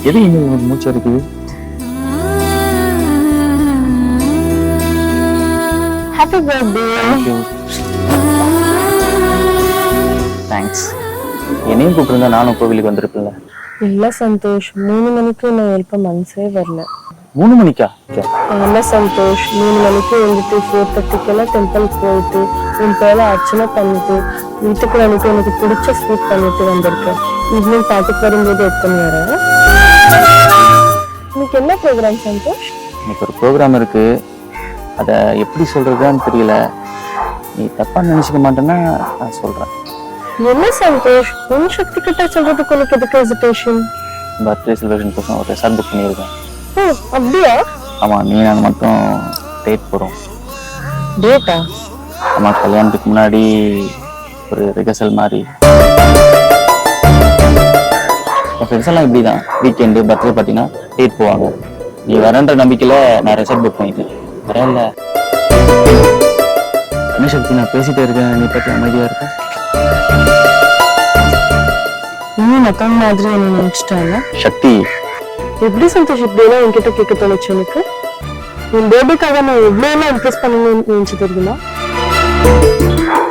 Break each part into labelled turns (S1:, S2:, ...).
S1: எது இன்னும் மூச்சு இருக்குது?
S2: Happy birthday.
S1: தேங்க்ஸ். என்னையும் கூப்பிட்டுருந்தா நானும் கோவிலுக்கு வந்திருப்பேன்ல.
S2: இல்ல சந்தோஷ், 3 மணிக்கு நான் எழுப்ப மனசே வரல.
S1: 3 மணிக்கா?
S2: இல்ல சந்தோஷ், 3 மணிக்கு எழுந்துட்டு 4:30 டெம்பிள் போயிட்டு உன் பேர அர்ச்சனை பண்ணிட்டு வீட்டுக்கு வந்துட்டு எனக்கு பிடிச்ச ஸ்வீட் பண்ணிட்டு வந்திருக்கேன். ஈவினிங் பாட்டுக்கு வரும்போது எடுத்துன்னு வரேன். இன்னைக்கு என்ன ப்ரோக்ராம் சந்தோஷ்?
S1: இன்னைக்கு ஒரு ப்ரோக்ராம் இருக்கு. அதை எப்படி சொல்றதுன்னு தெரியல. நீ தப்பா நினைச்சுக்க மாட்டேன்னா நான் சொல்றேன்.
S2: என்ன சந்தோஷ், உன் சக்தி கிட்ட சொல்றதுக்கு உனக்கு எதுக்கு ஹெசிடேஷன்?
S1: பர்த்டே செலிப்ரேஷன் కోసం ஒரு ரெசார்ட் புக் பண்ணியிருக்கேன்.
S2: ஓ அப்படியா?
S1: ஆமா, நீ நாங்கள் மட்டும் டேட் போகிறோம்.
S2: டேட்டா?
S1: ஆமா, கல்யாணத்துக்கு முன்னாடி ஒரு ரிகர்சல் மாதிரி. என் ஃப்ரெண்ட்ஸ் எல்லாம் இப்படி தான் வீக்கெண்டு பர்த்டே பார்ட்டினா டேட் போவாங்க. நீ வரன்ற நம்பிக்கையில் நான் ரெசார்ட் புக் பண்ணிட்டேன். வரல என்ன சக்தி, நான் பேசிட்டே இருக்கேன், நீ பற்றி அமைதியாக இருக்க.
S2: இன்னும் மத்தவங்க மாதிரி என்ன நினைச்சிட்டாங்க
S1: சக்தி.
S2: எப்படி சந்தோஷ் இப்படி எல்லாம் என்கிட்ட கேட்க தோணுச்சு எனக்கு? உன் பேபிக்காக நான் எவ்வளவு எல்லாம் இம்ப்ரெஸ் பண்ணணும்னு நினைச்சு தெரியுமா?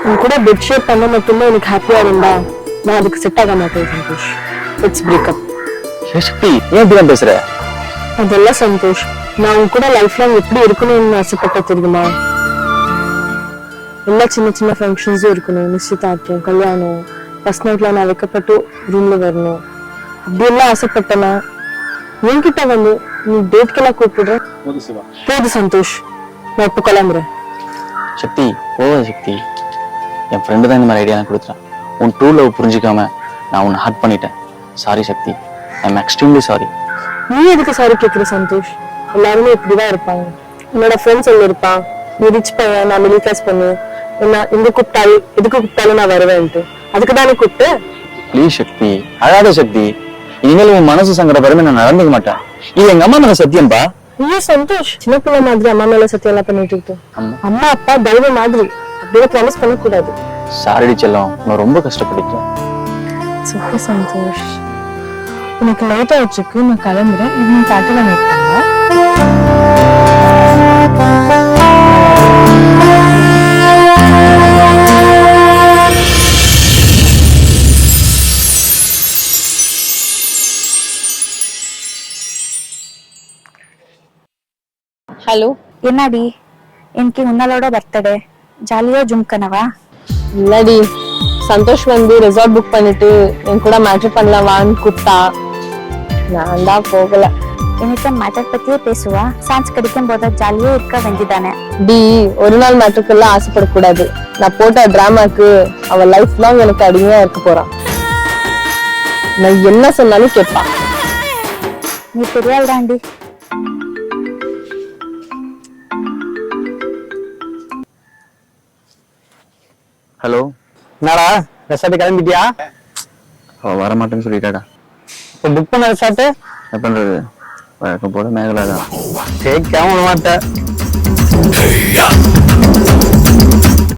S2: உன் கூட பெட் ஷேப் பண்ண மட்டும்தான் எனக்கு ஹாப்பியா இருந்தா நான் அதுக்கு செட் ஆக மாட்டேன் சந்தோஷ். It's breakup.
S1: சக்தி, ஏன் இப்படிதான் பேசுற?
S2: அதெல்லாம் சந்தோஷ், நான் உன் கூட லைஃப் லாங் எப்படி இருக்கணும்னு ஆசைப்பட்ட தெரியுமா? எல்லா சின்ன சின்ன ஃபங்க்ஷன்ஸும் இருக்கணும். நிச்சயதார்த்தம், கல்யாணம், ஃபர்ஸ்ட் நைட்ல நான் வைக்கப்பட்டு ரூம்ல வரணும். அப்படி எல்லாம் ஆசைப்பட்டனா என்கிட்ட வந்து நீ டேட்கெல்லாம் கூப்பிடுற. போது சந்தோஷ், நான் இப்ப கிளம்புறேன்.
S1: சக்தி போவ சக்தி. என் ஃப்ரெண்டு தான் இந்த மாதிரி ஐடியா கொடுத்துட்டான். உன் ட்ரூ லவ் புரிஞ்சிக்காம நான் உன்னை ஹர்ட் பண்ணிட்டேன். Sorry Shakti, I am extremely sorry.
S2: நீ எதுக்கு சாரி கேட்கிற சந்தோஷ்? எல்லாருமே இப்படிதான் இருப்பாங்க. என்னோட ஃப்ரெண்ட்ஸ் எல்லாம் இருப்பான், நீ ரிச் பையன், நான் மிடில் கிளாஸ் பண்ணு, என்ன எங்க கூப்பிட்டாலும் எதுக்கு கூப்பிட்டாலும் நான் வருவேன்ட்டு. அதுக்கு தானே கூப்பிட்டு.
S1: ப்ளீஸ் சக்தி, அழாத சக்தி. இனிமேல் உன் மனசு சங்கடப்படுமே நான் நடந்துக்க மாட்டேன். இது எங்க அம்மா மேல சத்தியம்பா.
S2: ஐயோ சந்தோஷ், சின்ன பிள்ளை மாதிரி அம்மா மேல சத்தியம் எல்லாம் பண்ணிட்டு இருக்கோம். அம்மா அப்பா தெய்வம் மாதிரி அப்படியே ப்ராமிஸ் பண்ண கூடாது.
S1: சாரிடி செல்லம், நான் ரொம்ப கஷ்டப்பட்டுட்டேன்.
S2: சூப்பர் சந்தோஷ், உனக்கு லைட் ஆயிடுச்சுக்கு நான் கிளம்புறேன். ஈவினிங் பாட்டில மீட் பண்ணலாம்.
S3: ஹலோ. என்னடி இன்னைக்கு உன்னாலோட பர்த்டே, ஜாலியா ஜும்கனவா?
S2: இல்லடி, சந்தோஷ் வந்து ரெசார்ட் புக் பண்ணிட்டு என் கூட மேட்ரு பண்ணலாம் வான்னு கூப்பிட்டா. நான் தான் போகல.
S3: எனக்கு மேட்டர் பத்தியே பேசுவா. சான்ஸ் கிடைக்கும் போது ஜாலியா இருக்க வேண்டியதானே.
S2: டி, ஒரு நாள் மேட்டருக்கெல்லாம் ஆசைப்படக்கூடாது. நான் போட்ட டிராமாக்கு அவ லைஃப் லாங் எனக்கு அடிமையா இருக்க போறான். நான் என்ன சொன்னாலும் கேட்பா.
S3: நீ பெரியாள் தாண்டி.
S1: ஹலோ.
S4: என்னடா ரெசார்ட் கிளம்பிட்டியா?
S1: அவ வரமாட்டேன்னு சொல்லிட்டாடா.
S4: இப்போ புக் பண்ண ரெசார்ட்
S1: என்ன பண்றது? வழக்கம் போல மேகலா தான்.
S4: சரி, கிளம்ப மாட்டேன்.